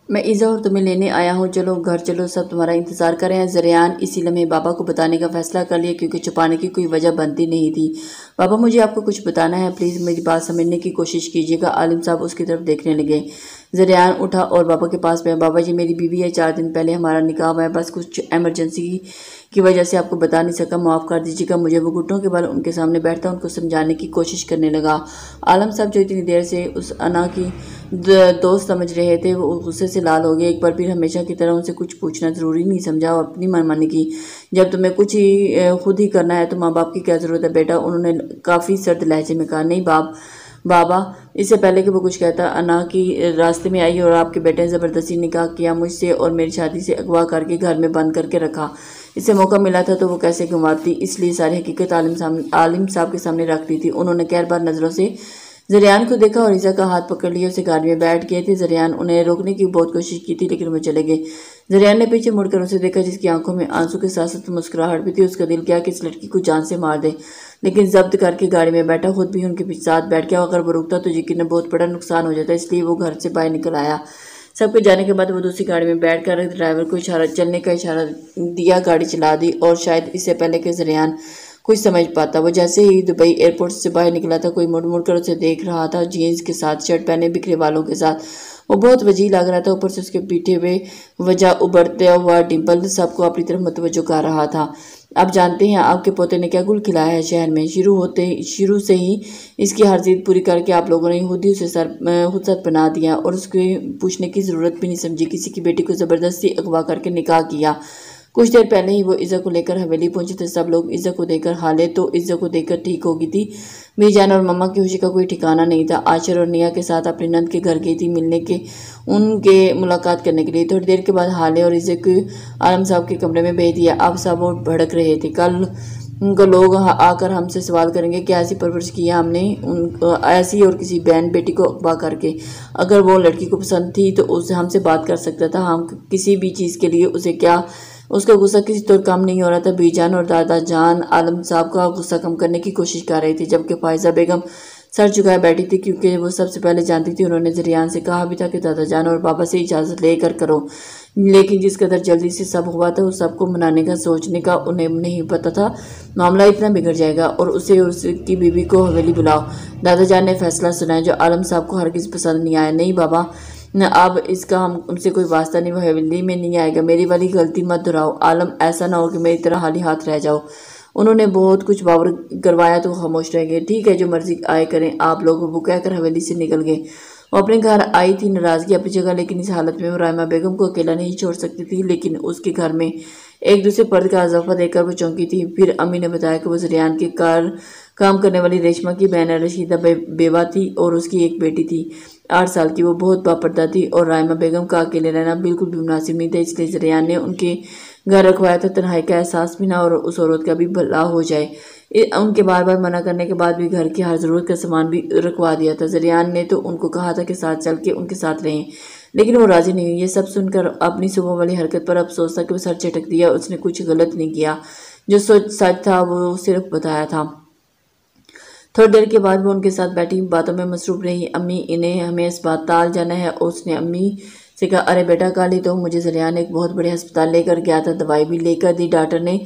मैं ईज़ा और तुम्हें लेने आया हूँ, चलो घर चलो, सब तुम्हारा इंतज़ार कर रहे हैं। ज़रियान इसी लम्हे बाबा को बताने का फैसला कर लिया क्योंकि छुपाने की कोई वजह बनती नहीं थी। बाबा मुझे आपको कुछ बताना है, प्लीज़ मेरी बात समझने की कोशिश कीजिएगा। आलिम साहब उसकी तरफ देखने लगे। ज़रियान उठा और बाबा के पास गया। बाबा जी मेरी बीवी है, 4 दिन पहले हमारा निकाह हुआ है, बस कुछ इमरजेंसी की वजह से आपको बता नहीं सका, माफ़ कर दीजिएगा मुझे। वो घुटनों के बल उनके सामने बैठता उनको समझाने की कोशिश करने लगा। आलम साहब जो इतनी देर से उस अना की दोस्त समझ रहे थे वो गुस्से से लाल हो गए। एक बार फिर हमेशा की तरह उनसे कुछ पूछना ज़रूरी नहीं समझा और अपनी मनमानी की। जब तुम्हें कुछ ही खुद ही करना है तो माँ बाप की क्या ज़रूरत है बेटा, उन्होंने काफ़ी सर्द लहजे में कहा। नहीं बाबा, इससे पहले कि वो कुछ कहता अना की रास्ते में आई और आपके बेटे ने ज़बरदस्ती निकाह किया मुझसे और मेरी शादी से अगवा करके घर में बंद करके रखा। इसे मौका मिला था तो वो कैसे गंवाती, इसलिए सारी हकीकत आलिम साहब के सामने रख दी थी। उन्होंने कहरबार नज़रों से ज़रियान को देखा और ईज़ा का हाथ पकड़ लिया, उसे गाड़ी में बैठ गए थे। ज़रियान उन्हें रोकने की बहुत कोशिश की थी लेकिन वो चले गए। ज़रियान ने पीछे मुड़कर उसे देखा जिसकी आंखों में आंसू के साथ साथ मुस्कुराहट भी थी। उसका दिल किया कि इस लड़की को जान से मार दे, लेकिन जब्त करके गाड़ी में बैठा, खुद भी उनके साथ बैठ गया। अगर वो रुकता तो यकीनन बहुत बड़ा नुकसान हो जाता, इसलिए वो घर से बाहर निकल आया। सबके जाने के बाद वो दूसरी गाड़ी में बैठकर ड्राइवर को चलने का इशारा दिया, गाड़ी चला दी। और शायद इससे पहले कि ज़रियान कुछ समझ पाता, वो जैसे ही दुबई एयरपोर्ट से बाहर निकला था कोई मुड़ मुड़ कर उसे देख रहा था, जीन्स के साथ शर्ट पहने बिखरे बालों के साथ। वो बहुत वजीह लग रहा था, ऊपर से उसके पीठे हुए वजह उभरता हुआ डिम्पल सबको अपनी तरफ मुतवज्जो कर रहा था। आप जानते हैं आपके पोते ने क्या गुल खिलाया है शहर में, शुरू से ही इसकी हर जिद पूरी करके आप लोगों ने खुद ही उसे खुद बना दिया और उसके पूछने की ज़रूरत भी नहीं समझी। किसी की बेटी को ज़बरदस्ती अगवा करके निकाह किया। कुछ देर पहले ही वो इज़्ज़त को लेकर हवेली पहुंचे थे। सब लोग इज़्ज़त को देखकर हाले तो इज़्ज़त को देखकर ठीक हो गई थी। बीजान और मम्मा की खुशी का कोई ठिकाना नहीं था। आशिर और निया के साथ अपनी नंद के घर गई थी मिलने के, उनके मुलाकात करने के लिए। थोड़ी देर के बाद हाले और इज़्ज़त को आलम साहब के कमरे में भेज दिया। अब सब वो भड़क रहे थे, कल उनको लोग आकर हमसे सवाल करेंगे कि ऐसी परवरिश की है हमने उन ऐसी और किसी बहन बेटी को अगवा करके। अगर वो लड़की को पसंद थी तो उससे हमसे बात कर सकता था, हम किसी भी चीज़ के लिए उसे क्या। उसका गुस्सा किसी तरह कम नहीं हो रहा था। बीजान और दादा जान आलम साहब का गुस्सा कम करने की कोशिश कर रही थी, जबकि फायजा बेगम सर झुकाए बैठी थी क्योंकि वो सबसे पहले जानती थी। उन्होंने ज़रियान से कहा भी था कि दादा जान और बाबा से इजाज़त लेकर करो, लेकिन जिस कदर जल्दी से सब हुआ था उस सबको मनाने का सोचने का उन्हें नहीं पता था मामला इतना बिगड़ जाएगा। और उसे और उसकी बीवी को हवेली बुलाओ। दादा जान ने फैसला सुनाया जो आलम साहब को हरगिज़ पसंद नहीं आया। नहीं बाबा, न अब इसका हम उनसे कोई वास्ता नहीं, वो हवेली में नहीं आएगा। मेरी वाली गलती मत दोहराओ आलम, ऐसा ना हो कि मेरी तरह हाली हाथ रह जाओ। उन्होंने बहुत कुछ बावर करवाया तो खामोश रह गए। ठीक है, जो मर्जी आए करें आप लोग, वो कहकर हवेली से निकल गए। वो अपने घर आई थी नाराज़गी अपनी जगह, लेकिन इस हालत में वो रायमा बेगम को अकेला नहीं छोड़ सकती थी। लेकिन उसके घर में एक दूसरे पर्द का इजाफा देखकर वो चौंकी थी। फिर अम्मी ने बताया कि वो ज़रियान के काम करने वाली रेशमा की बहन रशीदा बेवा थी और उसकी एक बेटी थी 8 साल की। वो बहुत बापर्दा थी और रायमा बेगम का अकेले रहना बिल्कुल भी मुनासिब नहीं था, इसलिए ज़रियान ने उनके घर रखवाया था। तन्हाई का एहसास भी ना और उस औरत का भी भला हो जाए। उनके बार बार मना करने के बाद भी घर की हर ज़रूरत का सामान भी रखवा दिया था। ज़रियान ने तो उनको कहा था कि साथ चल के उनके साथ रहें, लेकिन वो राज़ी नहीं हुई। ये सब सुनकर अपनी सुबह वाली हरकत पर अफसोस था कि वो सर झटक दिया। उसने कुछ गलत नहीं किया, जो सच था वो सिर्फ बताया था। थोड़ी देर के बाद वो उनके साथ बैठी बातों में मसरूफ रही। अम्मी इन्हें हमें अस्पताल जाना है। उसने अम्मी से कहा, अरे बेटा कल ही तो मुझे ज़रियान एक बहुत बड़े अस्पताल लेकर गया था, दवाई भी लेकर दी, डॉक्टर ने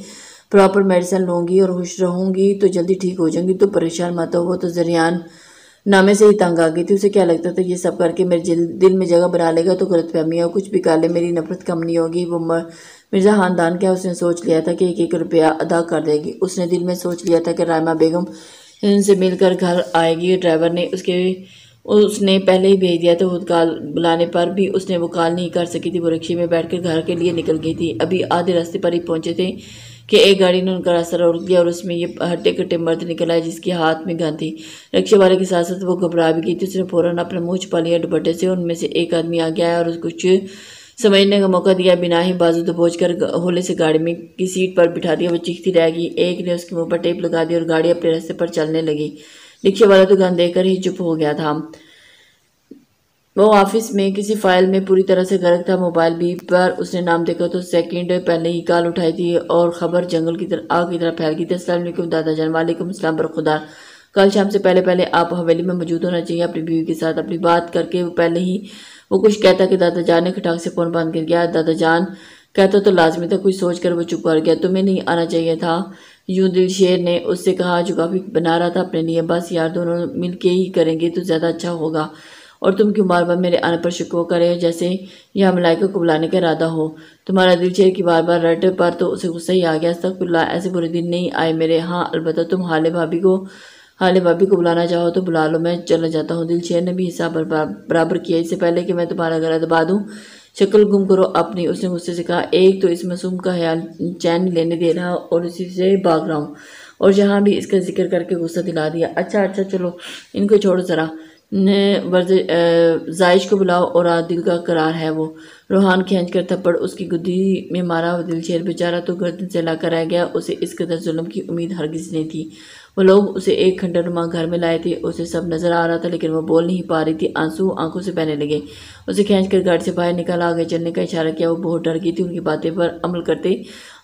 प्रॉपर मेडिसिन लूँगी और खुश रहूँगी तो जल्दी ठीक हो जाऊँगी, तो परेशान मत हो। वो तो ज़रियान नामे से ही तंग आ गई थी, उसे क्या लगता था ये सब करके मेरे दिल में जगह बना लेगा तो गलतफहमी हो, कुछ भी कर ले मेरी नफरत कम नहीं होगी। वो मिर्ज़ा खानदान क्या, उसने सोच लिया था कि 1-1 रुपया अदा कर देगी। उसने दिल में सोच लिया था कि रायमा बेगम इनसे मिलकर घर आएगी। ड्राइवर ने उसने पहले ही भेज दिया था। खुद कॉल बुलाने पर भी उसने वो कॉल नहीं कर सकी थी। वो रिक्शे में बैठकर घर के लिए निकल गई थी। अभी आधे रास्ते पर ही पहुंचे थे कि एक गाड़ी ने उनका रास्ता रोक दिया और उसमें ये हट्टे कट्टे मर्द निकल आए जिसके हाथ में गन थी। रिक्शे वाले के साथ साथ वो घबरा भी गई थी। उसने फौरन अपना मुँह छुपा लिया दुपट्टे से। उनमें से एक आदमी आ गया और कुछ समझने का मौका दिया बिना ही बाजू दबोच कर होले से गाड़ी में की सीट पर बिठा दिया। वो चीखती रह गई। एक ने उसके मुंह पर टेप लगा दी और गाड़ी अपने रास्ते पर चलने लगी। रिक्शे वाला तो गन देकर ही चुप हो गया था। वो ऑफिस में किसी फाइल में पूरी तरह से गर्क था। मोबाइल भी पर उसने नाम देखा तो सेकंड पहले ही कॉल उठाई थी और खबर जंगल की तरह आग की तरह फैल गई थी। अस्सलाम वालेकुम दादा जान। वालेकुम सलाम बरखुदा। कल शाम से पहले आप हवेली में मौजूद होना चाहिए अपनी बीवी के साथ। अपनी बात करके वो पहले ही वो कुछ कहता कि दादा जान ने खटाक से फ़ोन बंद कर दिया। दादा जान कहता तो लाजमी था, कुछ सोच कर वो चुप कर गया। तुम्हें नहीं आना चाहिए था, यूं दिलशेर ने उससे कहा जो काफ़ी बना रहा था अपने लिए। बस यार दोनों मिल के ही करेंगे तो ज़्यादा अच्छा होगा। और तुम क्यों बार बार मेरे आने पर शिकवा कर रहे हो, जैसे यह मलाइका को बुलाने का इरादा हो। तुम्हारा दिलशेर की बार बार रट पर तो उसे गुस्सा ही आ गया। अस्तगफुरुल्लाह, ऐसे बुरे दिन नहीं आए मेरे। हाँ अलबत्ता तुम हाले भाभी को बुलाना चाहो तो बुला लो, मैं चला जाता हूँ। दिलशेर ने भी हिसाब बराबर किया। इससे पहले कि मैं तुम्हारा गला दबा दूँ, शक्ल गुम करो अपनी, उसने गुस्से से कहा। एक तो इस मासूम का ख्याल चैन नहीं लेने दे रहा और उसी से भाग रहा हूँ, और जहाँ भी इसका जिक्र करके गुस्सा दिला दिया। अच्छा अच्छा चलो इनको छोड़ो ज़रा, जायश को बुलाओ और आदिल का करार है वो। रोहान खींच कर थप्पड़ उसकी गुद्दी में मारा। दिलशेर बेचारा तो गर्दन से लाकर रह गया। उसे इस कदर जुल्म की उम्मीद हरगिज नहीं थी। वो लोग उसे एक खंडरनुमा घर में लाए थे, उसे सब नजर आ रहा था लेकिन वो बोल नहीं पा रही थी। आंसू आंखों से बहने लगे। उसे खींचकर गाड़ी से बाहर निकाला, आगे चलने का इशारा किया। वो बहुत डर गई थी। उनकी बातें पर अमल करते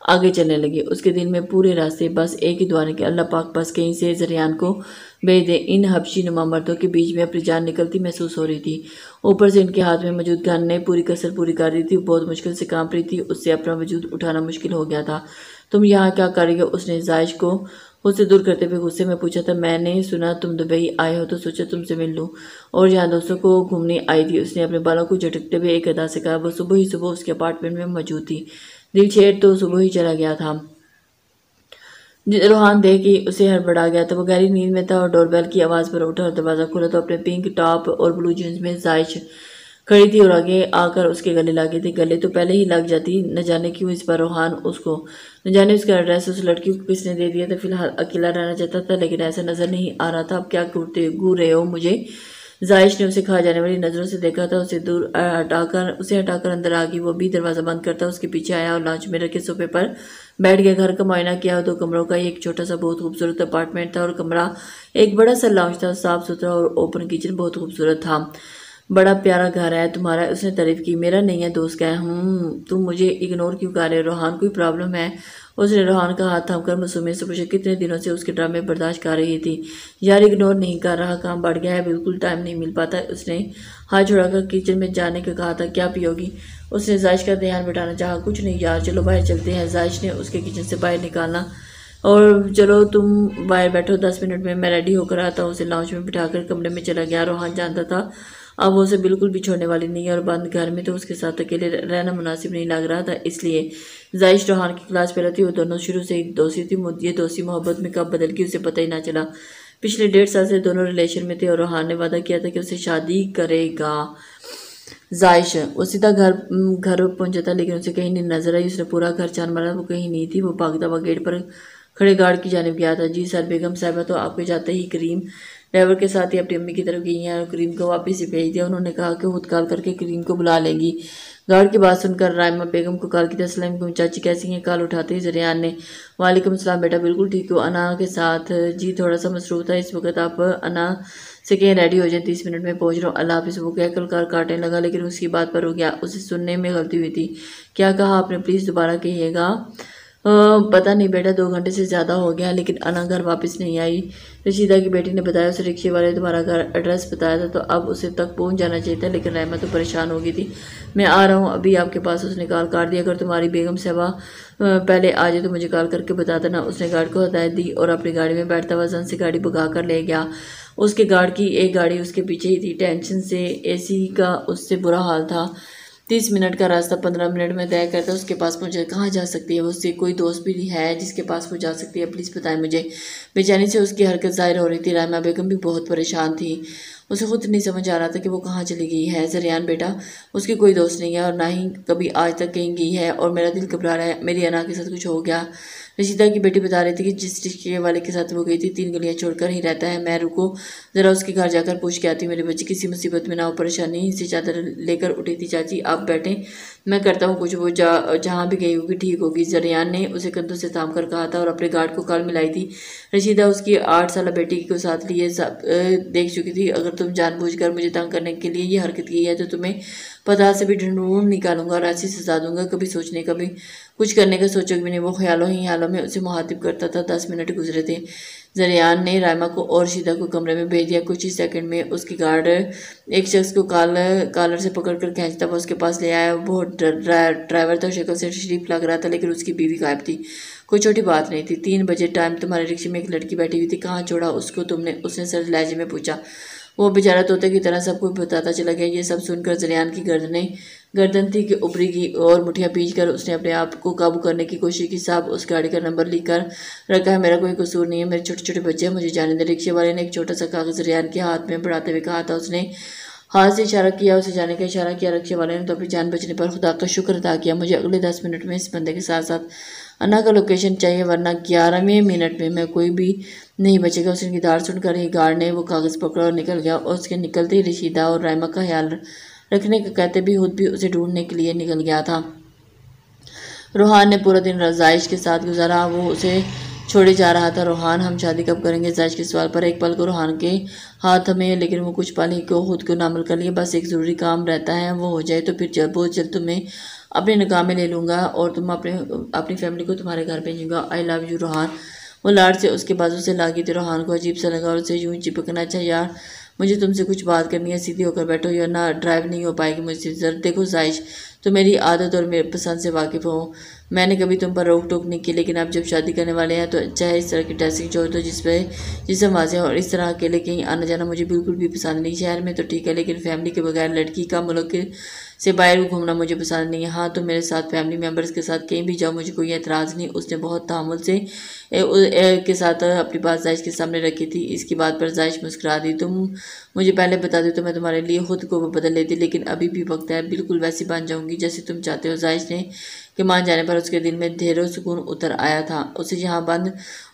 आगे चलने लगे। उसके दिल में पूरे रास्ते बस एक ही दुआ कि अल्लाह पाक बस कहीं से जरियान को भेज दे। इन हबशी नुमा मर्दों के बीच में अपनी जान निकलती महसूस हो रही थी। ऊपर से इनके हाथ में मौजूद गन ने पूरी कसर पूरी कर दी थी। बहुत मुश्किल से कांप रही थी, उससे अपना वजूद उठाना मुश्किल हो गया था। तुम यहाँ क्या कर रही हो, उसने जायश को उससे दूर करते हुए गुस्से में पूछा था। मैंने सुना तुम दुबई आए हो तो सोचा तुमसे मिल लूं, और यहाँ दोस्तों को घूमने आई थी, उसने अपने बालों को झटकते हुए एक अदा से कहा। वो सुबह ही सुबह उसके अपार्टमेंट में मौजूद थी। दिलशेर तो सुबह ही चला गया था। रोहान देख कि उसे हड़बड़ा गया था। वो गहरी नींद में था और डोरबेल की आवाज़ पर उठा और दरवाज़ा खोला तो अपने पिंक टॉप और ब्लू जीन्स में जायश खड़ी थी और आगे आकर उसके गले लगी थी। गले तो पहले ही लग जाती, न जाने क्यों इस पर रोहान उसको, न जाने उसका एड्रेस उस लड़की को किसने दे दिया था। फिलहाल अकेला रहना चाहता था लेकिन ऐसा नजर नहीं आ रहा था। अब क्या घूर रहे हो मुझे, जायश ने उसे खा जाने वाली नजरों से देखा था। उसे हटाकर अंदर आ गई। वो भी दरवाजा बंद करता उसके पीछे आया और लॉन्च मिरर के सोफे पर बैठ गया। घर का मुआयना किया। 2 कमरों का एक छोटा सा बहुत खूबसूरत अपार्टमेंट था और कमरा एक बड़ा सा लॉन्च था, साफ सुथरा और ओपन किचन बहुत खूबसूरत था। बड़ा प्यारा घर है तुम्हारा, उसने तारीफ की। मेरा नहीं है, दोस्त का है। तुम मुझे इग्नोर क्यों कर रहे हो रोहान, कोई प्रॉब्लम है? उसने रोहान का हाथ थामकर मासूमियत से पूछा। कितने दिनों से उसके ड्रामे बर्दाश्त कर रही थी। यार इग्नोर नहीं कर रहा, काम बढ़ गया है, बिल्कुल टाइम नहीं मिल पाता। उसने हाथ छुड़ाकर किचन में जाने का कहा था। क्या पियोगी? उसने जायश का ध्यान बिठाना चाहा। कुछ नहीं यार, चलो बाहर चलते हैं। जायश ने उसके किचन से बाहर निकालना और चलो तुम बाहर बैठो, 10 मिनट में मैं रेडी होकर आता हूँ। उसे लाउंज में बिठाकर कमरे में चला गया। रोहान जानता था अब वो उसे बिल्कुल भी छोड़ने वाली नहीं है और बंद घर में तो उसके साथ अकेले रहना मुनासिब नहीं लग रहा था। इसलिए जायश रोहान की क्लास फेलो थी। वो दोनों शुरू से ही दोस्ती थी। ये दोस्ती मोहब्बत में कब बदल गई उसे पता ही ना चला। पिछले 1.5 साल से दोनों रिलेशन में थे और रोहान ने वादा किया था कि उसे शादी करेगा। जायश वो सीधा घर पहुंचा था लेकिन उसे कहीं नहीं नजर आई। उसने पूरा घर छान मारा, वो कहीं नहीं थी। वो भागता हुआ गेट पर खड़े गार्ड की जानिब गया था। जी सर बेगम साहिबा तो आपके जाते ही करीम ड्राइवर के साथ ही अपनी अम्मी की तरफ गई हैं और करीम को वापस ही भेज दिया। उन्होंने कहा कि खुद कॉल करके करीम को बुला लेंगी। गार्ड की बात सुनकर रायमा बेगम को कॉल की। अस्सलाम चाची कैसी हैं? कॉल उठाते ही जरियान ने वालेकुम सलाम बेटा बिल्कुल ठीक हो अना के साथ। जी थोड़ा सा मसरूफ था इस वक्त, आप अना से कहीं रेडी हो जाए, 30 मिनट में पहुंच रहा हूँ, अल्लाह हाफिज़। वो कहकर कार काटने लगा लेकिन उसकी बात पर हो गया। उसे सुनने में गलती हुई थी। क्या कहा आपने, प्लीज़ दोबारा कहिएगा। पता नहीं बेटा, 2 घंटे से ज़्यादा हो गया लेकिन अना घर वापस नहीं आई। रशीदा की बेटी ने बताया। उसे रिक्शे वाले तुम्हारा घर एड्रेस बताया था तो अब उसे तक पहुंच जाना चाहिए था, लेकिन रहमा तो परेशान हो गई थी। मैं आ रहा हूँ अभी आपके पास, उसने कॉल काट दिया। अगर तुम्हारी बेगम साहबा पहले आ जाए तो मुझे कॉल करके बता देना। उसने गार्ड को हदायत दी और अपनी गाड़ी में बैठता हुआ जन से गाड़ी भगा कर ले गया। उसके गार्ड की एक गाड़ी उसके पीछे ही थी। टेंशन से एसी का उससे बुरा हाल था। 30 मिनट का रास्ता 15 मिनट में तय करता उसके पास पहुंचे। कहाँ जा सकती है? उससे कोई दोस्त भी है जिसके पास वो जा सकती है? प्लीज़ बताएं मुझे। बेचैनी से उसकी हरकत जाहिर हो रही थी। रायमा बेगम भी बहुत परेशान थी। उसे खुद नहीं समझ आ रहा था कि वो कहाँ चली गई है। जरियान बेटा उसकी कोई दोस्त नहीं है और ना ही कभी आज तक कहीं गई है और मेरा दिल घबरा रहा है। मेरी अना के साथ कुछ हो गया। रशीदा की बेटी बता रही थी कि जिस रिक्शे वाले के साथ वो गई थी 3 गलियां छोड़कर ही रहता है। मैं रुको ज़रा उसके घर जाकर पूछ के आती। मेरे बच्चे किसी मुसीबत में ना हो, परेशानी से चादर लेकर उठी थी। चाची आप बैठें, मैं करता हूँ कुछ। वो जहाँ भी गई होगी ठीक होगी। जरियान ने उसे कंधों से थाम कर कहा था और अपने गार्ड को कॉल मिलाई थी। रशीदा उसकी 8 साल बेटी को साथ लिए देख चुकी थी। अगर तुम जानबूझकर मुझे तंग करने के लिए ये हरकत की है तो तुम्हें पता से भी ढूंढ निकालूंगा और ऐसी सजा दूंगा। कभी सोचने कभी कुछ करने का सोचो भी नहीं। वो ख्यालों ही ख्यालों में उसे मुखातिब करता था। 10 मिनट गुजरे थे। जरियान ने रायमा को और शीदा को कमरे में भेज दिया। कुछ ही सेकंड में उसकी गार्ड एक शख्स को कॉलर से पकड़कर खींचता हुआ उसके पास ले आया। वो ड्राइवर था, शक्ल से शरीफ लग रहा था, लेकिन उसकी बीवी गायब थी। कोई छोटी बात नहीं थी। 3 बजे टाइम, तुम्हारे रिक्शे में एक लड़की बैठी हुई थी, कहाँ छोड़ा उसको तुमने? उसने सर लहजे में पूछा। वो बेचारा तोते की तरह सबको बताता चला गया। ये सब सुनकर जरियान की गर्दन थी कि उभरी की और मुठियाँ पींच कर उसने अपने आप को काबू करने की कोशिश की। साहब, उस गाड़ी का नंबर लिख कर रखा है, मेरा कोई कसूर नहीं है, मेरे छोटे छोटे बच्चे हैं, मुझे जाने दे। रिक्शे वाले ने एक छोटा सा कागज जरियान के हाथ में बढ़ाते हुए कहा था। उसने हाथ से इशारा किया, उसे जाने का इशारा किया। रिक्शे वाले ने तो अपनी जान बचने पर खुदा का शुक्र अदा किया। मुझे अगले 10 मिनट में इस बंदे के साथ साथ अन्ना का लोकेशन चाहिए, वरना 11वें मिनट में मैं कोई भी नहीं बचेगा। उसने गिटार सुनकर ही गार्ड ने वो कागज़ पकड़ा और निकल गया। और उसके निकलते ही रशीदा और रायमा का ख्याल रखने का कहते भी खुद भी उसे ढूंढने के लिए निकल गया था। रोहान ने पूरा दिन जायश के साथ गुजारा। वो उसे छोड़े जा रहा था। रोहान, हम शादी कब करेंगे? जायश के सवाल पर एक पल को रोहान के हाथ में, लेकिन वो कुछ पल ही को खुद को नामल कर लिए। बस एक ज़रूरी काम रहता है, वो हो जाए तो फिर बहुत जल्द तुम्हें अपने निकाह में ले लूँगा और तुम अपनी फैमिली को तुम्हारे घर भेजूँगा। I love you Rohan. वो लाड से उसके बाजू से लागी थी। रोहान को अजीब सा लगा और उसे यूं चिपकना। अच्छा यार, मुझे तुमसे कुछ बात करनी है, सीधी होकर बैठो, या ना ड्राइव नहीं हो पाएगी मुझसे। जरा देखो जायश, तो मेरी आदत और मेरे पसंद से वाकिफ़ हो। मैंने कभी तुम पर रोक टोक नहीं की, लेकिन अब जब शादी करने वाले हैं तो अच्छा है इस तरह की ड्रेसिंग जो तो जिससे वाजे और इस तरह अकेले कहीं आना जाना मुझे बिल्कुल भी पसंद नहीं। शहर में तो ठीक है, लेकिन फैमिली के बगैर लड़की का मुल्क से बाहर घूमना मुझे पसंद नहीं है। हाँ, तुम मेरे साथ फैमिली मेम्बर्स के साथ कहीं भी जाओ, मुझे कोई एतराज़ नहीं। उसने बहुत तहम्मुल से के साथ अपनी बात जायश के सामने रखी थी। इसकी बात पर जायश मुस्कुरा दी। तुम मुझे पहले बता दी तो मैं तुम्हारे लिए खुद को बदल लेती, लेकिन अभी भी वक्त है, बिल्कुल वैसी बन जाऊंगी जैसे तुम चाहते हो। जायश ने के मान जाने पर उसके दिल में ढेरों सुकून उतर आया था। उसे यहाँ बंद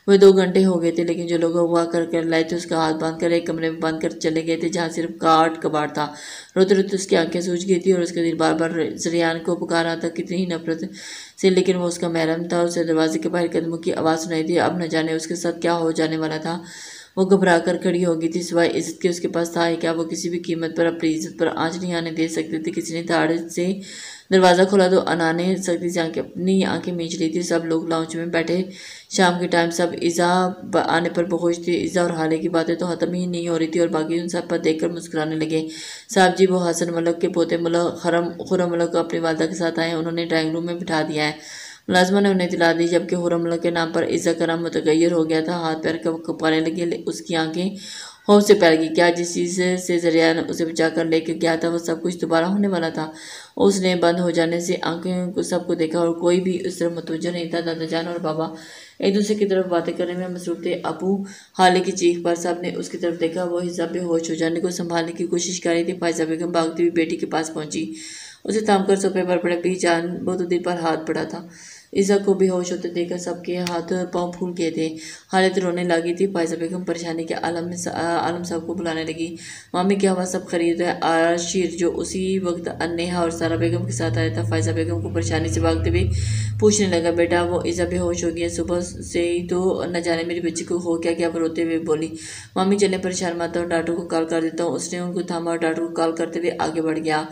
हुए 2 घंटे हो गए थे, लेकिन जो लोग अगवा कर लाए थे उसका हाथ बांध कर एक कमरे में बंद कर चले गए थे, जहाँ सिर्फ काट कबाड़ था। रोते रोते उसकी आंखें सूज गई थी और उसका दिल बार बार जरियान को पुकार रहा था, कितनी ही नफरत से, लेकिन वो उसका महरम था। उसे दरवाजे के बाहर कदमों की आवाज़ सुनाई थी। अब न जाने उसके साथ क्या हो जाने वाला था। वो घबरा कर खड़ी हो गई थी। सिवाय इज्जत के उसके पास था ही क्या? वो किसी भी कीमत पर अपनी इज्जत पर आंच नहीं आने दे सकती थी। किसी ने धाड़ से दरवाज़ा खोला तो अनाने सकती थी, अपनी आंखें मींच रही थी। सब लोग लाउंज में बैठे, शाम के टाइम सब इज़ा आने पर पहुंच थी। इज़ा और हाले की बातें तो ख़त्म ही नहीं हो रही थी और बाकी उन सब पर देखकर मुस्कुराने लगे। साहब जी, वो हसन मलक के पोते मुलक खुरम मलक अपनी वालदा के साथ आए, उन्होंने ड्राइंग रूम में बिठा दिया है। मुलाजमा ने उन्हें इतला दी। जबकि खुरम मलक के नाम पर इज़्ज़ा का नाम मुतगय्यर हो गया था। हाथ पैर कपाने लगे। उसकी आंखें खौफ से फैल गई। क्या जिस चीज़ से जरियान उसे बचा कर लेकर गया था वो सब कुछ दोबारा होने वाला था? उसने बंद हो जाने से आंखें को सबको देखा और कोई भी उस तरफ मुतवज्जो नहीं था। दादा जान और बाबा एक दूसरे की तरफ बातें करने में मसरूफ थे। अबू हाले की चीख पर सब ने उसकी तरफ देखा। वो हिसाब बेहोश हो जाने को संभालने की कोशिश कर रही थी। फायजा बेगम भागती हुई बेटी के पास पहुंची। उसे थाम कर सोफे पर पड़े। भी जान बहुत दिल पर हाथ पड़ा था। इज़ा को बेहोश होते देखकर सबके हाथ पांव फूल गए थे। हालत रोने लगी थी। फायजा बेगम परेशानी के आलम साहब को बुलाने लगी। मामी क्या हुआ? सब खरीद है? आशिर जो उसी वक्त अन्नेहा और सारा बेगम के साथ आया था, फायजा बेगम को परेशानी से भागते हुए पूछने लगा, बेटा वो इज़ा बेहोश हो गई है, सुबह से ही तो न जाने मेरी बच्ची को हो क्या। वो रोते हुए बोली, मामी चले परेशान मत हो, डॉक्टर को कॉल कर देता हूँ। उसने उनको थामा और डॉक्टर को कॉल करते हुए आगे बढ़ गया।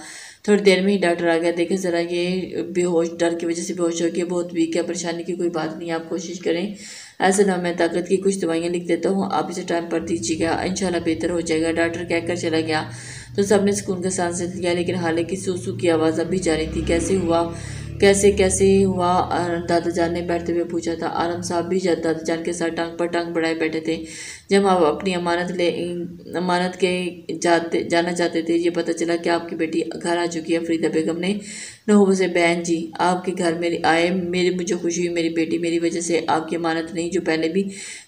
थोड़ी देर में ही डॉक्टर आ गया। देखे ज़रा, ये बेहोश डर की वजह से बेहोश हो गया, बहुत वीक है, परेशानी की कोई बात नहीं, आप कोशिश करें। ऐसे ना, मैं ताकत की कुछ दवाइयाँ लिख देता हूँ, आप इसे टाइम पर दीजिएगा, इंशाल्लाह बेहतर हो जाएगा। डॉक्टर कहकर चला गया तो सबने सुकून का सांस लिया, लेकिन हाले की सूसू की आवाज़ अब भी जारी थी। कैसे हुआ? दादा जान ने बैठते हुए पूछा था। आलम साहब भी दादा जान के साथ टांग पर टांग बढ़ाए बैठे थे। जब आप अपनी अमानत के जाना चाहते थे, ये पता चला कि आपकी बेटी घर आ चुकी है। फरीदा बेगम ने नहूब से, बहन जी आपके घर में आए, मुझे खुशी हुई। मेरी बेटी मेरी वजह से आपकी अमानत नहीं जो पहले भी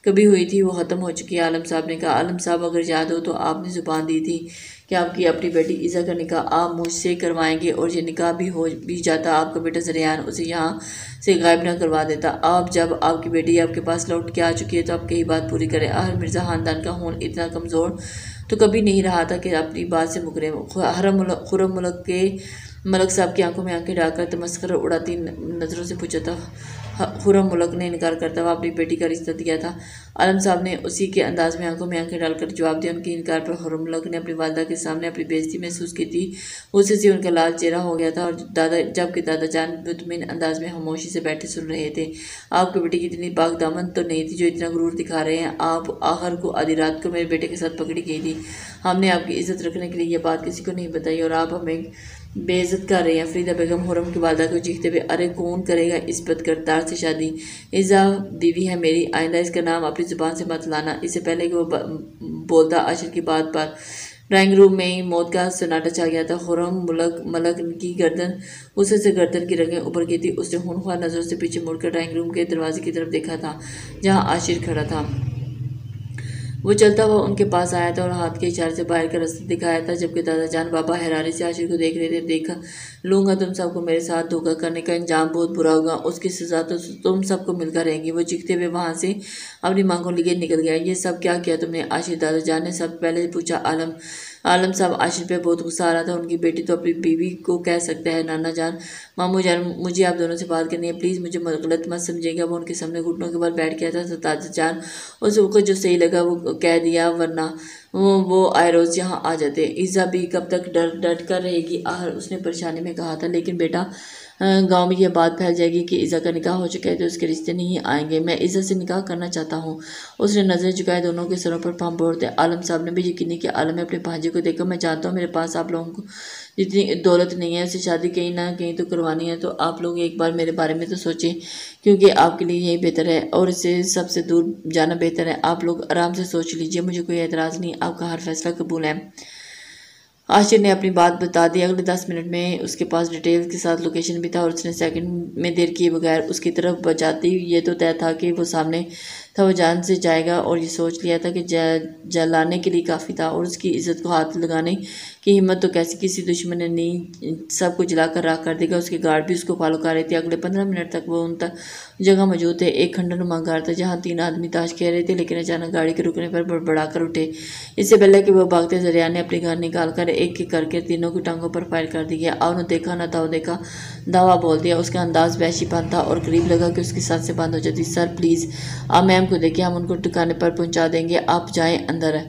कभी हुई थी वो ख़त्म हो चुकी है। आलम साहब ने कहा। आलम साहब, अगर याद हो तो आपने ज़ुबान दी थी कि आपकी अपनी बेटी इज़ा का निकाह आप मुझसे करवाएंगे, और ये निकाह भी हो भी जाता, आपका बेटा जरियान उसे यहाँ से गायब न करवा देता। आप जब आपकी बेटी आपके पास लौट के आ चुकी है तो आप कहीं बात पूरी करें। आहर मिर्ज़ा ख़ानदान का खून इतना कमज़ोर तो कभी नहीं रहा था कि अपनी बात से मुकरे। खुरम मुल्क के मलक साहब की आंखों में आंखें डालकर तमस्कर उड़ाती नज़रों से पूछा था। खुर्रम मुलक ने इनकार करता हुआ अपनी बेटी का रिश्ता दिया था। आलम साहब ने उसी के अंदाज में आंखों में आंखें डालकर जवाब दिया। उनके इनकार पर खुर्रम मुलक ने अपनी वालदा के सामने अपनी बेइज्जती महसूस की थी। गुस्से से उनका लाल चेहरा हो गया था और जबकि दादा जान मुतमिन अंदाज में खामोशी से बैठे सुन रहे थे। आपकी बेटी की इतनी पाक दामन तो नहीं थी जो इतना गुरूर दिखा रहे हैं। आप आखिर को आधी रात को मेरे बेटे के साथ पकड़ी गई थी। हमने आपकी इज्जत रखने के लिए यह बात किसी को नहीं बताई और आप हमें बेइज्जत कर रहे हैं। फरीदा बेगम खुर्रम की वालदा को चीखते हुए, अरे कौन करेगा इस बदकिरदार से शादी? इज़ा बीवी है मेरी, आइंदा इसका नाम अपनी जुबान से मत लाना। इससे पहले कि वो बोलता आशिर की बात पर ड्राइंग रूम में ही मौत का सन्नाटा छा गया था। खुर्रम मलक की गर्दन गुस्से से गर्दन की रगें उभर गई थी। उसने खूनख्वार नज़रों से पीछे मुड़कर ड्राइंग रूम के दरवाजे की तरफ देखा था जहाँ आशिर खड़ा था। वो चलता हुआ उनके पास आया था और हाथ के इशारे से बाहर का रास्ता दिखाया था। जबकि दादा जान बाबा हैरानी से आशिर को देख रहे थे। देखा लूँगा तुम सबको, मेरे साथ धोखा करने का अंजाम बहुत बुरा होगा, उसकी सज़ा तो तुम सबको मिलकर रहेगी। वो चीखते हुए वहाँ से अपनी माँ को लिए निकल गया। ये सब क्या किया तुमने आशिर? दादा जान ने सब पहले पूछा। आलम साहब आशिर पे बहुत गुस्सा आ रहा था। उनकी बेटी तो अपनी बीवी को कह सकता है नाना जान, मामू जान, मुझे आप दोनों से बात करनी है, प्लीज़ मुझे गलत मत समझिएगा। वो उनके सामने घुटनों के बल बैठ गया था। तो दादा जान उसको जो सही लगा वो कह दिया, वरना वो आए रोज़ यहाँ आ जाते। ईज़ा भी कब तक डट कर रहेगी? आहर उसने परेशानी में कहा था। लेकिन बेटा गांव में यह बात फैल जाएगी कि ईज़ा का निकाह हो चुका है तो उसके रिश्ते नहीं आएंगे। मैं ईज़ा से निकाह करना चाहता हूँ। उसने नज़रें झुकाए दोनों के सरों पर पाँव बोलते। आलम साहब ने भी यकीनी किया। आलम ने अपने भांजे को देखा। मैं जानता हूँ मेरे पास आप लोगों को जितनी दौलत नहीं है, उसे शादी कहीं ना कहीं तो करवानी है, तो आप लोग एक बार मेरे बारे में तो सोचें, क्योंकि आपके लिए यही बेहतर है और इससे सबसे दूर जाना बेहतर है। आप लोग आराम से सोच लीजिए, मुझे कोई एतराज़ नहीं, आपका हर फैसला कबूल है। आशिर ने अपनी बात बता दी। अगले 10 मिनट में उसके पास डिटेल्स के साथ लोकेशन भी था और उसने सेकंड में देर किए बगैर उसकी तरफ बचाती ये तो तय था कि वो सामने था, वो जान से जाएगा और ये सोच लिया था कि जलाने के लिए काफ़ी था और उसकी इज्जत को हाथ लगाने की हिम्मत तो कैसी किसी दुश्मन ने नहीं, सब कुछ जलाकर राख कर देगा। उसके गार्ड भी उसको फॉलो कर रहे थे। अगले 15 मिनट तक वो उन तक जगह मौजूद थे। एक खंडनुमा गार था जहाँ 3 आदमी ताश खेल रहे थे, लेकिन अचानक गाड़ी के रुकने पर बड़बड़ा कर उठे। इससे पहले कि वो भागते जरिया ने अपनी गान निकाल कर एक एक करके तीनों की टांगों पर फायर कर दिया। और उन्हें देखा न था, देखा दावा बोल दिया। उसका अंदाज वहशीपन था और करीब लगा कि उसकी सांसें बंद हो जाती। सर प्लीज़ आप मैम को देखिए, हम उनको ठिकाने पर पहुंचा देंगे, आप जाएं अंदर।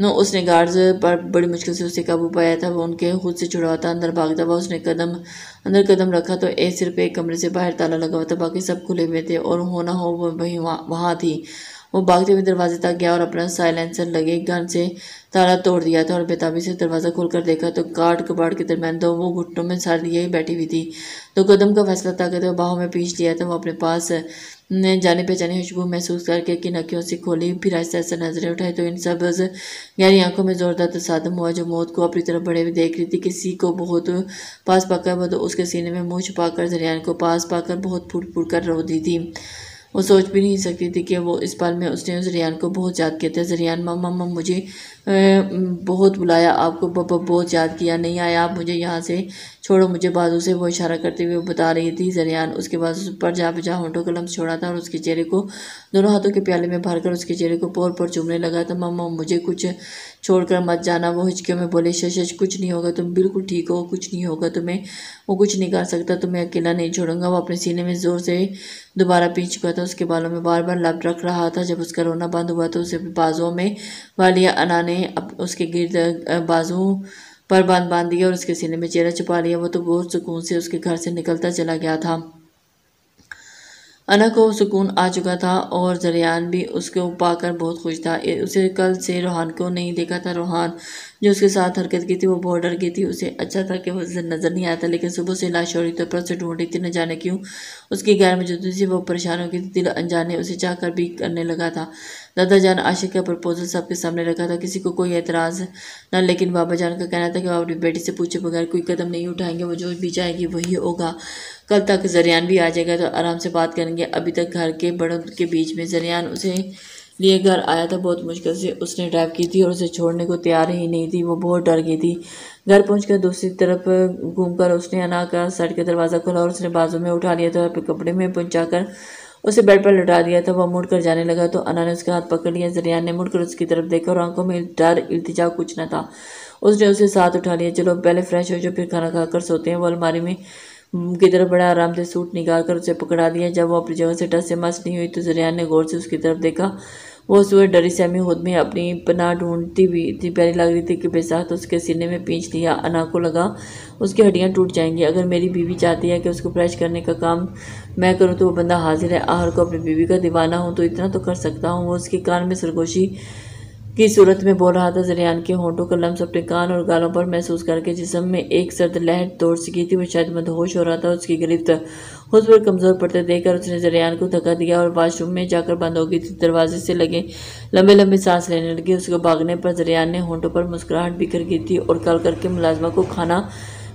नो उसने गार्ड्स पर बड़ी मुश्किल से उसे काबू पाया था। वो उनके खुद से छुड़ाता अंदर भागता हुआ उसने अंदर कदम रखा तो सिर्फ एक कमरे से बाहर ताला लगा हुआ था, बाकी सब खुले हुए थे और हो ना हो वो वहीं वहाँ थी। वो भागते हुए दरवाजे तक गया और अपना साइलेंसर लगे गन से ताला तोड़ दिया था और बेताबी से दरवाज़ा खोलकर देखा तो काट कबाड़ के दरमियान दो वो घुटनों में सर लिए बैठी हुई थी। तो कदम का फैसला ताकत वो बाहों में पीछ लिया था। वो अपने पास ने जाने पहचाने खुशबू महसूस करके कि नकियों से खोली, फिर ऐसे ऐसे नजरें उठाई तो इन सब गहरी आंखों में जोरदार तसादम हुआ। जो मौत को अपनी तरफ बढ़े हुए देख रही थी, किसी को बहुत पास पाकर वो तो उसके सीने में मुँह छुपाकर जरियान को पास पाकर बहुत फूट फूट कर रो दी थी। वो सोच भी नहीं सकती थी कि वो इस पल में उसने उस रियान को बहुत याद किया था। जरियान मम्मा मुझे बहुत बुलाया, आपको बहुत याद किया, नहीं आया आप मुझे यहाँ से छोड़ो मुझे, बाजू से वो इशारा करते हुए बता रही थी जरियान। उसके बाद उस पर जा बजा होंठों का लम्स छोड़ा था और उसके चेहरे को दोनों हाथों के प्याले में भरकर उसके चेहरे को पोर पोर चूमने लगा था। मम्मा मुझे कुछ छोड़कर मत जाना। वो हिचकियों में बोले, शश कुछ नहीं होगा, तुम बिल्कुल ठीक हो, कुछ नहीं होगा तुम्हें, वो कुछ नहीं कर सकता, तुम्हें अकेला नहीं छोड़ूंगा। वो अपने सीने में जोर से दोबारा पी चुका था। उसके बालों में बार बार लब रख रहा था। जब उसका रोना बंद हुआ तो उसे बाजुओं में वालिया अना ने उसके गिर्द बाजू पर बांध दिया और उसके सीने में चेहरा छुपा लिया। वो तो बहुत सुकून से उसके घर से निकलता चला गया था। अना को सुकून आ चुका था और जरियान भी उसको पाकर बहुत खुश था। उसे कल से रोहान को नहीं देखा था। रोहान जो उसके साथ हरकत की थी वो बहुत डर गई थी। उसे अच्छा था कि वो नज़र नहीं आया था, लेकिन सुबह से लाशौरी तौर पर उसे ढूंढ रही थी। न जाने क्यों उसकी गैर मौजूदगी से वो परेशान हो गई थी। दिल अनजाने उसे चाह कर भी करने लगा था। दादा जान आशिक का प्रपोजल सबके सामने रखा था, किसी को कोई एतराज़ न, लेकिन बाबा जान का कहना था कि वो अपनी बेटी से पूछे बगैर कोई कदम नहीं उठाएंगे, वो जो भी चाहेगी वही होगा। कल तक जरियान भी आ जाएगा तो आराम से बात करेंगे। अभी तक घर के बड़ों के बीच में जरियान उसे लिए घर आया था। बहुत मुश्किल से उसने ड्राइव की थी और उसे छोड़ने को तैयार ही नहीं थी। वो बहुत डर गई थी। घर पहुंचकर दूसरी तरफ घूमकर उसने अना का साइड का दरवाज़ा खोला और उसने बाजू में उठा लिया था और कपड़े में पहुंचाकर उसे बेड पर लटा दिया था। वह मुड़कर जाने लगा तो अना ने उसका हाथ पकड़ लिया। जरियान ने मुड़कर उसकी तरफ देखा और आंखों में डर इल्तिजा कुछ न था। उसने उसे साथ उठा लिया। चलो पहले फ्रेश हो जाओ फिर खाना खाकर सोते हैं। वो अलमारी में की तरफ बड़ा आराम से सूट निकाल कर उसे पकड़ा दिया। जब वो अपनी जगह से टस से मस नहीं हुई तो जरियान ने गौर से उसकी तरफ देखा। वो सुबह डरी सहमी खुद में अपनी पनाह ढूंढती हुई इतनी प्यारी लग रही थी कि बेसाख्त उसके सीने में पींच लिया। अना को लगा उसकी हड्डियां टूट जाएंगी। अगर मेरी बीवी चाहती है कि उसको फ्रेश करने का काम मैं करूं तो वो बंदा हाजिर है। आहर को अपनी बीवी का दीवाना हूं तो इतना तो कर सकता हूं। वो उसके कान में सरगोशी की सूरत में बोल रहा था। जरियान के होंठों का लम्स अपने कान और गालों पर महसूस करके जिस्म में एक सर्द लहर दौड़ सी गई थी। वो शायद मदहोश हो रहा था। उसकी गिरफ्त खुद पर कमज़ोर पड़ते देखकर उसने जरियान को धक्का दिया और वाशरूम में जाकर बंद हो गई थी। दरवाजे से लगे लंबे लंबे सांस लेने लगी। उसके भागने पर जरियान ने होंठों पर मुस्कुराहट बिखर गई थी और कल करके मुलाजमा को खाना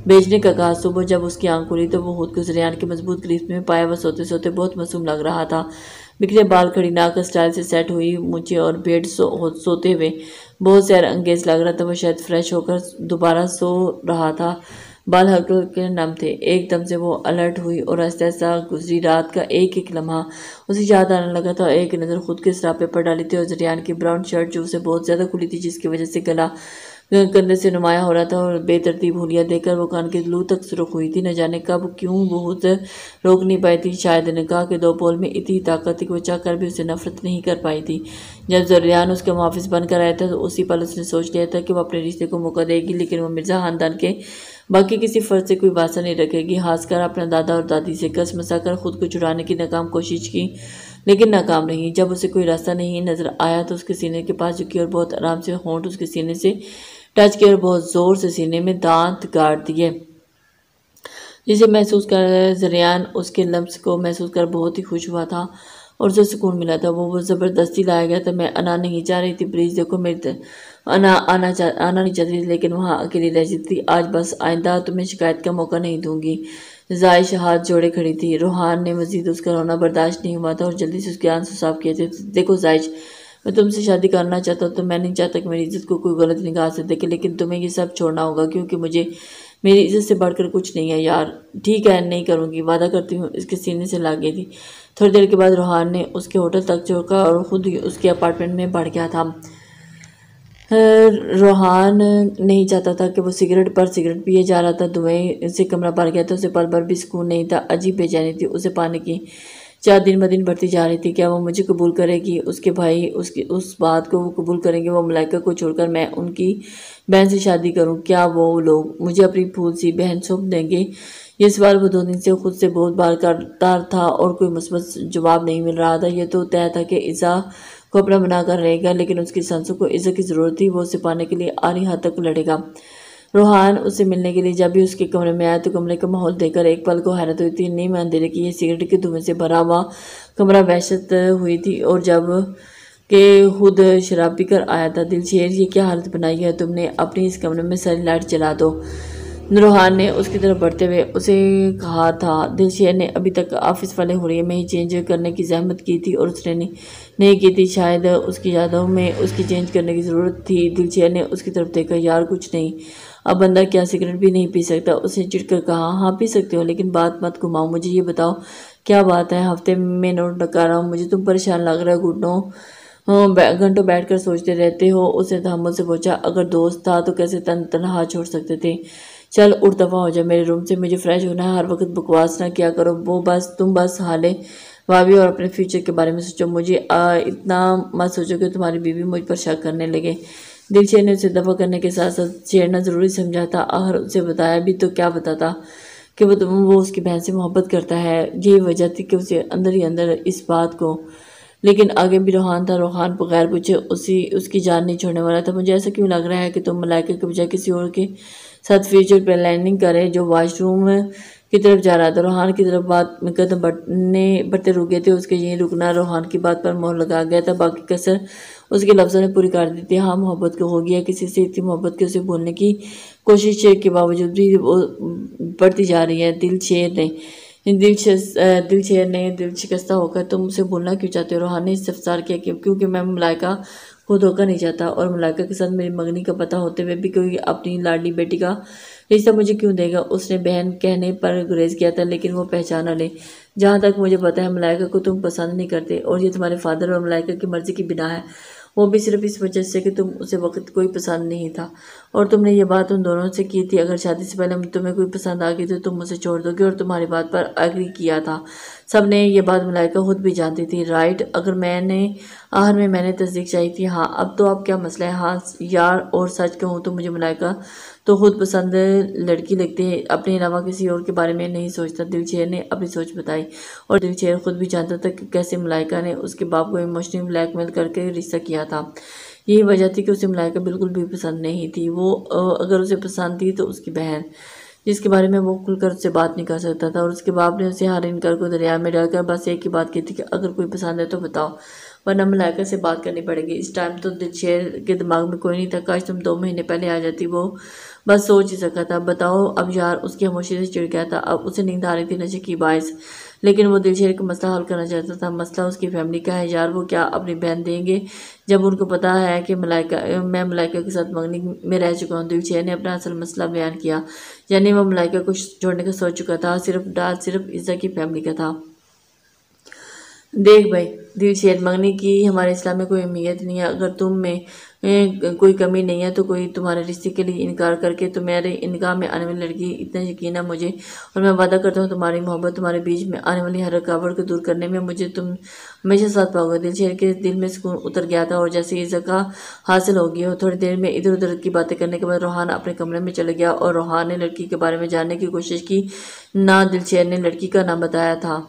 बेचने का कहा। सुबह जब उसकी आंख खुली तो वो खुद को जरियान की मजबूत गिरफ्त में पाया। वह सोते सोते बहुत मासूम लग रहा था। बिखरे बाल, खड़ी नाक, स्टाइल से सेट हुई मूंछें और बेड सोते हुए बहुत सैर अंगेज लग रहा था। वो शायद फ्रेश होकर दोबारा सो रहा था। बाल हल्के हल्के नम थे। एकदम से वो अलर्ट हुई और आहिस्ता आहिस्ता गुजरी रात का एक एक लम्हा उसे याद आने लगा था। एक नज़र खुद के सरापे पर डाली थी और जरियान की ब्राउन शर्ट जो उसे बहुत ज़्यादा खुली थी जिसकी वजह से गला कंधे से नुमाया हो रहा था और बेतरतीब हुलिया देकर वो कान के लू तक सुर्ख हुई थी। न जाने कब क्यों वो उसे रोक नहीं पाई थी। शायद निकाह के दो बोल में इतनी ताकत थी कि वो चाहकर भी उसे नफरत नहीं कर पाई थी। जब जरियान उसका मुहाफिज बनकर आया था तो उसी पल उसने सोच लिया था कि वो अपने रिश्ते को मौका देगी, लेकिन वो मिर्जा खानदान के बाकी किसी फर्ज से कोई वास्ता नहीं रखेगी। खासकर अपना दादा और दादी से कस मसाकर खुद को छुड़ाने की नाकाम कोशिश की, लेकिन नाकाम रही। जब उसे कोई रास्ता नहीं नजर आया तो उसके सीने के पास झुकी और बहुत आराम से होंठ उसके सीने से टच किया और बहुत जोर से सीने में दांत गाड़ दिए, जिसे महसूस कर जरियान उसके लम्स को महसूस कर बहुत ही खुश हुआ था और उसे सुकून मिला था। वो ज़बरदस्ती लाया गया था। मैं आना नहीं चाह रही थी, प्लीज़ देखो मेरी आना नहीं चाहती थी, लेकिन वहाँ अकेली रह जाती थी। आज बस आइंदा तुम्हें शिकायत का मौका नहीं दूंगी। जायश हाथ जोड़े खड़ी थी। रूहान ने मजीद उसका रोना बर्दाश्त नहीं हुआ था और जल्दी से उसके आंसू साफ किए थे। देखो जायश, मैं तुमसे शादी करना चाहता हूँ तो मैं नहीं चाहता कि मेरी इज्जत को कोई गलत निगाह से देखे, लेकिन तुम्हें ये सब छोड़ना होगा क्योंकि मुझे मेरी इज्जत से बढ़कर कुछ नहीं है यार। ठीक है, नहीं करूँगी, वादा करती हूँ। इसके सीने से लाग गई थी। थोड़ी देर के बाद रूहान ने उसके होटल तक छोड़ा और खुद उसके अपार्टमेंट में बढ़ गया था। रूहान नहीं चाहता था कि वो सिगरेट पर सिगरेट पिए जा रहा था। धुएं से कमरा भर गया था। उसे पल भर भी सुकून नहीं था। अजीब बेचैनी थी उसे पाने की। चार दिन ब दिन बढ़ती जा रही थी। क्या वो मुझे कबूल करेगी? उसके भाई उसकी उस बात को वो कबूल करेंगे? वो मलाइका को छोड़कर मैं उनकी बहन से शादी करूं? क्या वो लोग मुझे अपनी फूल सी बहन सौंप देंगे? ये सवाल वो 2 दिन से खुद से बहुत बार करता था और कोई मुस्बत जवाब नहीं मिल रहा था। यह तो तय था कि इज़ा को अपना बनाकर रहेगा, लेकिन उसकी सांसों को इज़ा की ज़रूरत थी। वो उसे पाने के लिए आखिरी हद तक लड़ेगा। रूहान उससे मिलने के लिए जब भी उसके कमरे में आया तो कमरे का माहौल देखकर एक पल को हैरत हुई थी। नीम अंधेरे की ये सिगरेट के धुएं से भरा हुआ कमरा वहशत हुई थी और जब के खुद शराब पीकर आया था। दिलशेर, ये क्या हालत बनाई है तुमने? अपनी इस कमरे में सारी लाइट जला दो। रूहान ने उसकी तरफ बढ़ते हुए उसे कहा था। दिलशेर ने अभी तक ऑफिस वाले हुरिये में ही चेंज करने की जहमत की थी और उसने नहीं की थी। शायद उसकी यादों में उसकी चेंज करने की ज़रूरत थी। दिलशेर ने उसकी तरफ देखा। यार कुछ नहीं, अब बंदा क्या सिगरेट भी नहीं पी सकता? उसने चिढ़कर कहा। हाँ पी सकते हो, लेकिन बात मत घुमाओ। मुझे ये बताओ क्या बात है? हफ्ते में नोट लगा रहा हूँ, मुझे तुम परेशान लग रहा है। घंटों बैठकर सोचते रहते हो। उसने तहम्मुल से पूछा। अगर दोस्त था तो कैसे तनहा छोड़ सकते थे? चल उठ दफा हो जा मेरे रूम से, मुझे फ्रेश होना है। हर वक्त बकवास ना किया करो। तुम बस हाले भाभी और अपने फ्यूचर के बारे में सोचो। मुझे इतना मत सोचो कि तुम्हारी बीवी मुझ पर शक करने लगे। दिलशेर ने उसे दफा करने के साथ साथ छेड़ना जरूरी समझा था। आखिर उसे बताया भी तो क्या बताता कि वो उसकी बहन से मोहब्बत करता है। यही वजह थी कि उसे अंदर ही अंदर इस बात को, लेकिन आगे भी रूहान था। रूहान बगैर पूछे उसकी जान नहीं छोड़ने वाला था। मुझे ऐसा क्यों लग रहा है कि तुम मलाइका के बजाय किसी और के साथ फ्यूचर प्लानिंग करे? जो वॉशरूम की तरफ जा रहा था। रूहान की तरफ बात में कदम बढ़ते रुक गए थे। उसके यहीं रुकना रूहान की बात पर मोहर लगा गया था। बाकी कसर उसके लफ्ज़ों ने पूरी कर दी थी। हाँ, मोहब्बत को हो गया किसी से, इतनी मोहब्बत के उसे भूलने की कोशिश के बावजूद भी वो बढ़ती जा रही है। दिलशेर ने दिल शिकस्ता होकर तुम उसे भूलना क्यों चाहते हो? रूहान ने इस्तफसार किया। क्योंकि मैं मलाइका को धोखा नहीं चाहता और मलाइका के साथ मेरी मंगनी का पता होते हुए भी कोई अपनी लाडली बेटी का रिश्ता मुझे क्यों देगा? उसने बहन कहने पर गुरेज किया था, लेकिन वो पहचाना ले। जहाँ तक मुझे पता है मलाइका को तुम पसंद नहीं करते और ये तुम्हारे फादर और मलाइका की मर्जी की बिना है। वो भी सिर्फ इस वजह से कि तुम उसे वक्त कोई पसंद नहीं था और तुमने ये बात उन दोनों से की थी। अगर शादी से पहले तुम्हें कोई पसंद आ गई तो तुम उसे छोड़ दोगे और तुम्हारी बात पर एग्री किया था। सब ने ये बात मलाइका खुद भी जानती थी, राइट? अगर आखिर में मैंने तस्दीक चाहिए थी। हाँ, अब तो अब क्या मसला है? हाँ यार, और सच कहूँ तो मुझे मलाइका तो खुद पसंद लड़की लगती है, अपने अलावा किसी और के बारे में नहीं सोचता। दिलशेर ने अपनी सोच बताई और दिलशेर खुद भी जानता था कि कैसे मलाइका ने उसके बाप को इमोशनली ब्लैकमेल करके रिश्ता किया था। यही वजह थी कि उसे मलाइका बिल्कुल भी पसंद नहीं थी। वो अगर उसे पसंद थी तो उसकी बहन, जिसके बारे में वो खुलकर उससे बात नहीं कर सकता था। और उसके बाप ने उसे हर इनकार को दरिया में डालकर बस एक ही बात की थी कि अगर कोई पसंद है तो बताओ, वरना मलाइका से बात करनी पड़ेगी। इस टाइम तो दिलशेर के दिमाग में कोई नहीं था। काश तुम 2 महीने पहले आ जाती, वो बस सोच ही सका था। बताओ अब यार, उसकी खामोशी से चिढ़ गया था। अब उसे नींद आ रही थी नशे की बाइस, लेकिन वो दिलशेर का मसला हल करना चाहता था। मसला उसकी फैमिली का है यार, वो क्या अपनी बहन देंगे जब उनको पता है कि मैं मलाइका के साथ मंगनी में रह चुका हूँ। दिलशेर ने अपना असल मसला बयान किया, यानी वो मलाइका को छोड़ने का सोच चुका था। सिर्फ इज्जा की फैमिली का था। देख भाई दिलशेर, मंगनी की हमारे इस्लाम में कोई अहमियत नहीं है। अगर तुम में कोई कमी नहीं है तो कोई तुम्हारे रिश्ते के लिए इनकार करके तुम्हारे इनकार में आने वाली लड़की, इतना यकीन है मुझे और मैं वादा करता हूँ तुम्हारी मोहब्बत, तुम्हारे बीच में आने वाली हर रुकावट को दूर करने में मुझे तुम हमेशा साथ पाओगे। दिलशेर के दिल में सुकून उतर गया था और जैसे ही जगह हासिल होगी और थोड़ी देर में इधर उधर की बातें करने के बाद रोहान अपने कमरे में चले गया और रोहान ने लड़की के बारे में जानने की कोशिश की। ना दिलशेर ने लड़की का नाम बताया था।